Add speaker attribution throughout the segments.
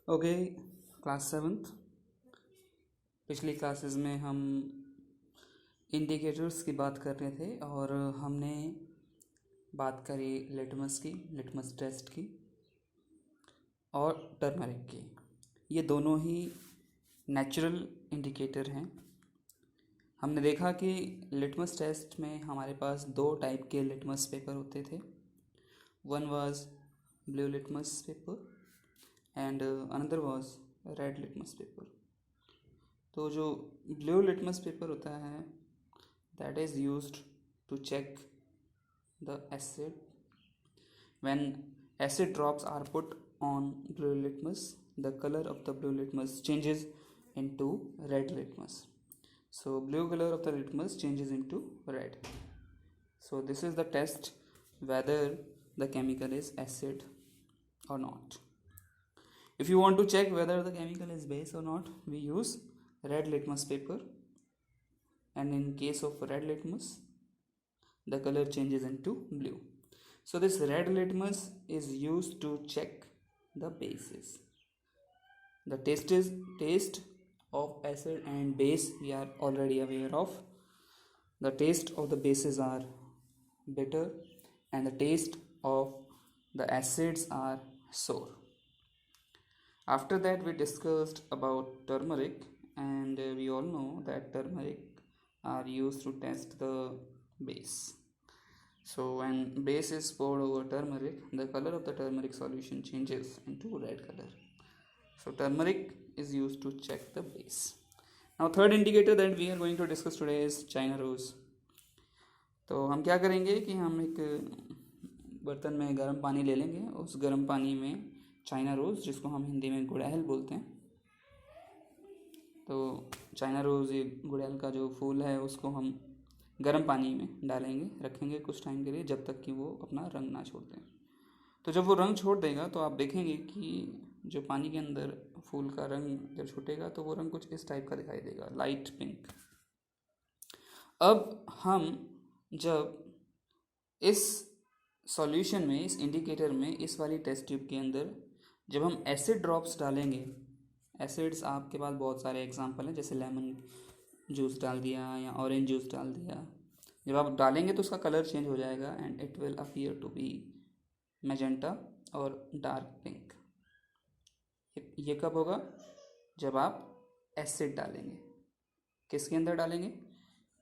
Speaker 1: Okay, class seventh. पिछली classes में हम इंडिकेटर्स की बात कर रहे थे और हमने बात करी लिटमस टेस्ट की और टर्मरिक की। ये दोनों ही नेचुरल इंडिकेटर हैं। हमने देखा कि लिटमस टेस्ट में हमारे पास दो टाइप के लिटमस पेपर होते थे। One was blue litmus paper and another was red litmus paper. तो जो ब्लू लिटमस पेपर होता है that is used to check the acid. When acid drops are put on blue litmus, the color of the blue litmus changes into red litmus. So blue color of the litmus changes into red. So this is the test whether the chemical is acid or not. If you want to check whether the chemical is base or not, we use red litmus paper, and in case of red litmus the color changes into blue. So this red litmus is used to check the bases. The taste of acid and base we are already aware of. The taste of the bases are bitter and the taste of the acids are sour. After that we discussed about turmeric, and we all know that turmeric are used to test the base. So when base is poured over turmeric, the color of the turmeric solution changes into red color. So turmeric is used to check the base. Now third indicator that we are going to discuss today is China rose. तो हम क्या करेंगे कि हम एक बर्तन में गर्म पानी ले लेंगे। उस गर्म पानी में चाइना रोज़, जिसको हम हिंदी में गुड़हल बोलते हैं, तो चाइना रोज़ ये गुड़हल का जो फूल है उसको हम गर्म पानी में डालेंगे, रखेंगे कुछ टाइम के लिए, जब तक कि वो अपना रंग ना छोड़ दें। तो जब वो रंग छोड़ देगा तो आप देखेंगे कि जो पानी के अंदर फूल का रंग जब छूटेगा तो वो रंग कुछ इस टाइप का दिखाई देगा, लाइट पिंक। अब हम जब इस सॉल्यूशन में, इस इंडिकेटर में, इस वाली टेस्ट ट्यूब के अंदर जब हम एसिड ड्रॉप्स डालेंगे, एसिड्स आपके पास बहुत सारे एग्जांपल हैं, जैसे लेमन जूस डाल दिया या ऑरेंज जूस डाल दिया। जब आप डालेंगे तो उसका कलर चेंज हो जाएगा and it will appear to be magenta और डार्क पिंक। ये कब होगा? जब आप एसिड डालेंगे। किसके अंदर डालेंगे?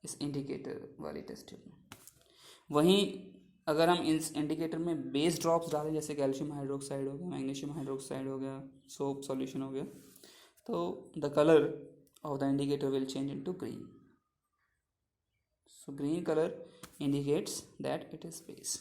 Speaker 1: इस इंडिकेटर वाली टेस्ट ट्यूब में। वहीं अगर हम इस इंडिकेटर में बेस ड्रॉप्स डालें, जैसे कैल्शियम हाइड्रोक्साइड हो गया, मैग्नीशियम हाइड्रोक्साइड हो गया, सोप सॉल्यूशन हो गया, तो the colour of the indicator will change into green. So green color indicates that it is base.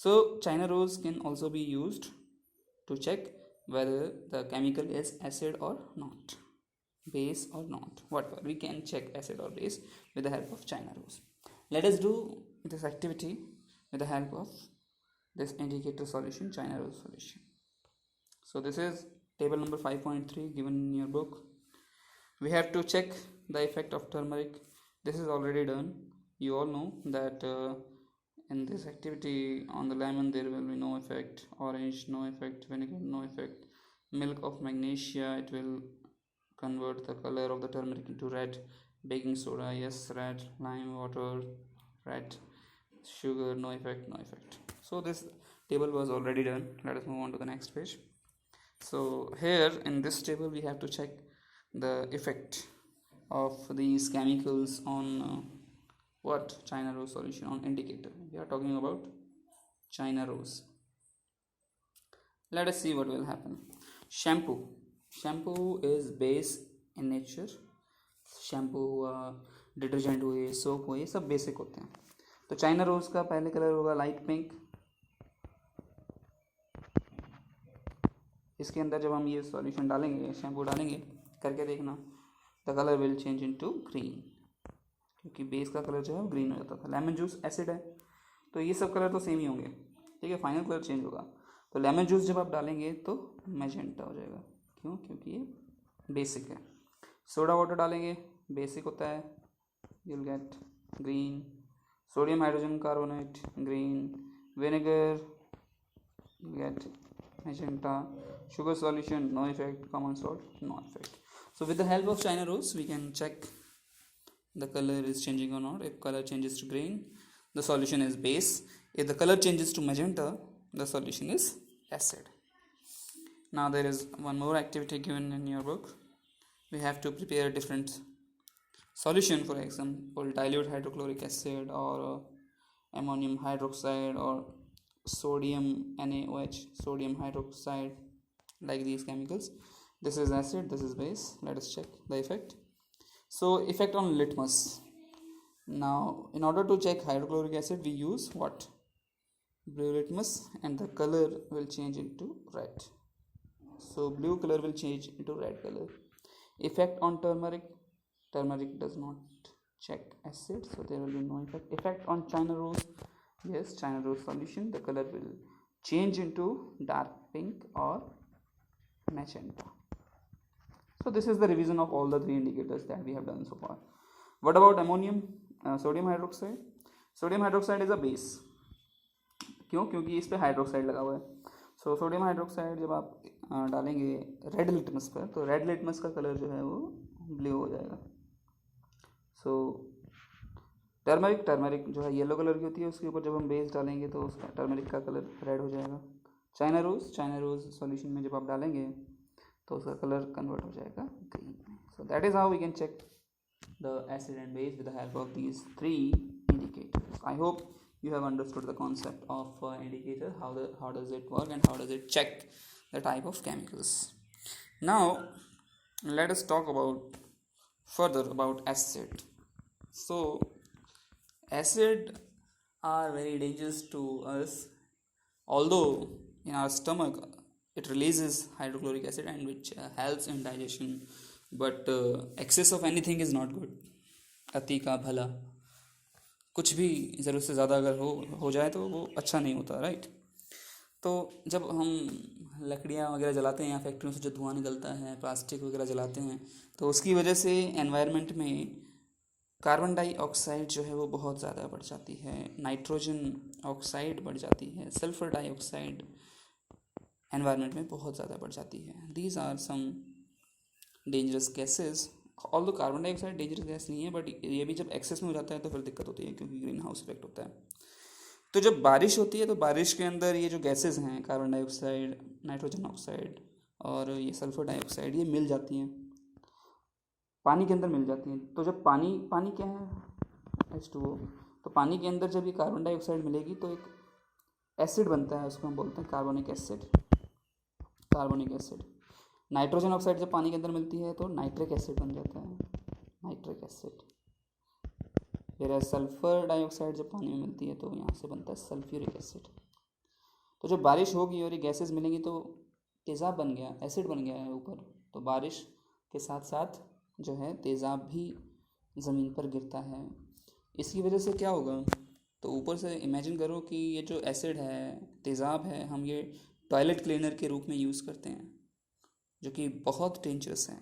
Speaker 1: So China rose can also be used to check whether the chemical is acid or not, base or not, whatever. We can check acid or base with the help of China rose. Let us do this activity with the help of this indicator solution, China rose solution. So this is table number 5.3 given in your book. We have to check the effect of turmeric. This is already done. You all know that in this activity on the lemon there will be no effect, orange no effect, vinegar no effect, milk of magnesia, it will convert the color of the turmeric into red, baking soda, yes, red, lime water, red, sugar, no effect, no effect. So this table was already done. Let us move on to the next page. So here in this table we have to check the effect of these chemicals on what? China rose solution, on indicator. We are talking about China rose. Let us see what will happen. Shampoo is base in nature. Shampoo हुआ, detergent हुए, soap हुए, ये सब basic होते हैं। तो China rose का पहले कलर होगा लाइट पिंक। इसके अंदर जब हम ये सॉल्यूशन डालेंगे, शैम्पू डालेंगे, करके देखना, the colour will change into green, क्योंकि बेस का कलर जो है वो ग्रीन हो जाता था। लेमन जूस एसिड है तो ये सब कलर तो सेम ही होंगे, ठीक है, फाइनल कलर चेंज होगा। तो लेमन जूस जब आप डालेंगे तो मैजेंटा हो जाएगा। क्यों? क्योंकि ये बेसिक है। सोडा वाटर डालेंगे, बेसिक होता है, you'll get green. Sodium hydrogen carbonate, green. Vinegar, you get magenta. Sugar solution, no effect. Common salt, no effect. So with the help of China rose, we can check the color is changing or not. If color changes to green, the solution is base. If the color changes to magenta, the solution is acid. Now there is one more activity given in your book. We have to prepare different solution, for example dilute hydrochloric acid or ammonium hydroxide or sodium NaOH, sodium hydroxide, like these chemicals. This is acid, this is base. Let us check the effect. So effect on litmus. Now in order to check hydrochloric acid, we use what? Blue litmus, and the color will change into red. So blue color will change into red color. Effect on turmeric. Turmeric does not check acid, so there will be no effect. Effect on China rose. Yes, China rose solution, the color will change into dark pink or magenta. So this is the revision of all the three indicators that we have done so far. What about ammonium, sodium hydroxide? Sodium hydroxide is a base. क्यों? क्योंकि इस पे hydroxide लगा हुआ है. So sodium hydroxide जब आप डालेंगे रेड लिटमस पर, तो रेड लिटमस का कलर जो है वो ब्लू हो जाएगा. सो टर्मरिक जो है येलो कलर की होती है, उसके ऊपर जब हम बेस डालेंगे तो उसका टर्मरिक का कलर रेड हो जाएगा. चाइना रोज सॉल्यूशन में जब आप डालेंगे तो उसका कलर कन्वर्ट हो जाएगा green. So that is how we can check the acid and base with the help of these three indicators. I hope you have understood the concept of indicator, how does it work and how does it check the type of chemicals. Now let us talk about further about acid. So acid are very dangerous to us, although in our stomach it releases hydrochloric acid and which helps in digestion, but excess of anything is not good. अति का भला, कुछ भी ज़रूरत से ज़्यादा अगर हो जाए तो वो अच्छा नहीं होता, राइट. तो जब हम लकड़ियाँ वगैरह जलाते हैं या फैक्ट्रियों से जो धुआं निकलता है, प्लास्टिक वगैरह जलाते हैं, तो उसकी वजह से एनवायरनमेंट में कार्बन डाइऑक्साइड जो है वो बहुत ज़्यादा बढ़ जाती है, नाइट्रोजन ऑक्साइड बढ़ जाती है, सल्फर डाइऑक्साइड एनवायरनमेंट में बहुत ज़्यादा बढ़ जाती है. These are some dangerous gases. Although carbon dioxide dangerous gas नहीं है, बट ये भी जब एक्सेस में हो जाता है तो फिर दिक्कत होती है, क्योंकि ग्रीन हाउस इफेक्ट होता है. तो जब बारिश होती है तो बारिश के अंदर ये जो गैसेस हैं, कार्बन डाइऑक्साइड, नाइट्रोजन ऑक्साइड और ये सल्फर डाइऑक्साइड, ये मिल जाती हैं, पानी के अंदर मिल जाती हैं. तो जब पानी क्या है? H2O. तो पानी के अंदर जब ये कार्बन डाइऑक्साइड मिलेगी तो एक एसिड बनता है, उसको हम बोलते हैं कार्बोनिक एसिड. नाइट्रोजन ऑक्साइड जब पानी के अंदर मिलती है तो नाइट्रिक एसिड बन जाता है, नाइट्रिक एसिड. फिर सल्फर डाइऑक्साइड जब पानी में मिलती है तो यहाँ से बनता है सल्फ्यूरिक एसिड. तो जब बारिश होगी और ये गैसेस मिलेंगी तो तेज़ाब बन गया, एसिड बन गया है ऊपर. तो बारिश के साथ साथ जो है तेज़ाब भी ज़मीन पर गिरता है. इसकी वजह से क्या होगा? तो ऊपर से इमेजिन करो कि ये जो एसिड है, तेज़ाब है, हम ये टॉयलेट क्लीनर के रूप में यूज़ करते हैं, जो कि बहुत डेंजरस है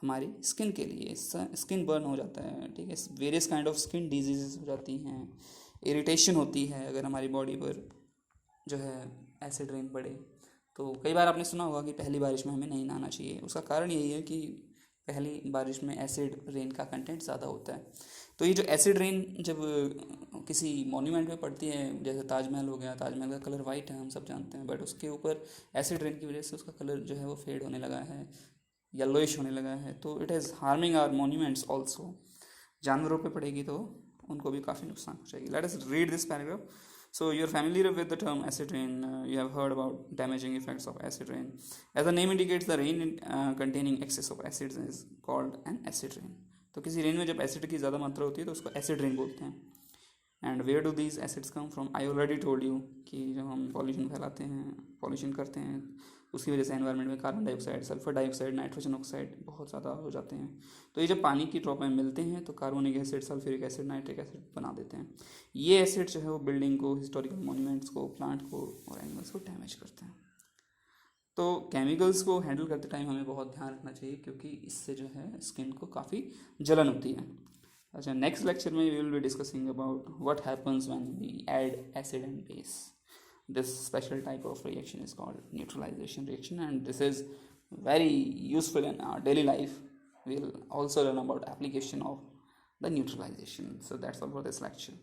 Speaker 1: हमारी स्किन के लिए. स्किन बर्न हो जाता है, ठीक है, various kind of skin disease हो जाती हैं, इरिटेशन होती है अगर हमारी बॉडी पर जो है एसिड रेन पड़े. तो कई बार आपने सुना होगा कि पहली बारिश में हमें नहीं नहाना चाहिए. उसका कारण यही है कि पहली बारिश में एसिड रेन का कंटेंट ज़्यादा होता है. तो ये जो एसिड रेन जब किसी मॉन्यूमेंट में पड़ती है, जैसे ताजमहल हो गया, ताजमहल का कलर वाइट है, हम सब जानते हैं, बट उसके ऊपर एसिड रेन की वजह से उसका कलर जो है वो फेड होने लगा है, येलोइश होने लगा है. तो it is harming our monuments also. जानवरों पे पड़ेगी तो उनको भी काफ़ी नुकसान हो जाएगी. Let us read this paragraph. So you're familiar with the term acid rain. You have heard about damaging effects of acid rain. As the name indicates, the rain containing excess of acids is called an acid rain. तो किसी rain में जब acid की ज़्यादा मात्रा होती है तो उसको एसिड रेन बोलते हैं. And where do these acids come from? I already told you कि जब हम पॉल्यूशन फैलाते हैं, पॉल्यूशन करते हैं, उसकी वजह से एनवायरनमेंट में carbon dioxide, sulphur dioxide, nitrogen oxide बहुत ज़्यादा हो जाते हैं. तो ये जब पानी की ड्रॉप में मिलते हैं तो carbonic acid, sulphuric acid, nitric acid बना देते हैं. ये एसिड जो है वो बिल्डिंग को, हिस्टोरिकल मॉन्यूमेंट्स को, प्लांट को और एनिमल्स को डैमेज करते हैं. तो केमिकल्स को हैंडल करते टाइम हमें बहुत ध्यान रखना चाहिए, क्योंकि इससे जो है स्किन को काफ़ी जलन होती है. अच्छा, नेक्स्ट लेक्चर में we will be discussing about what happens when we add acid and base. This special type of reaction is called neutralization reaction, and this is very useful in our daily life. We'll also learn about application of the neutralization. So that's all for this lecture.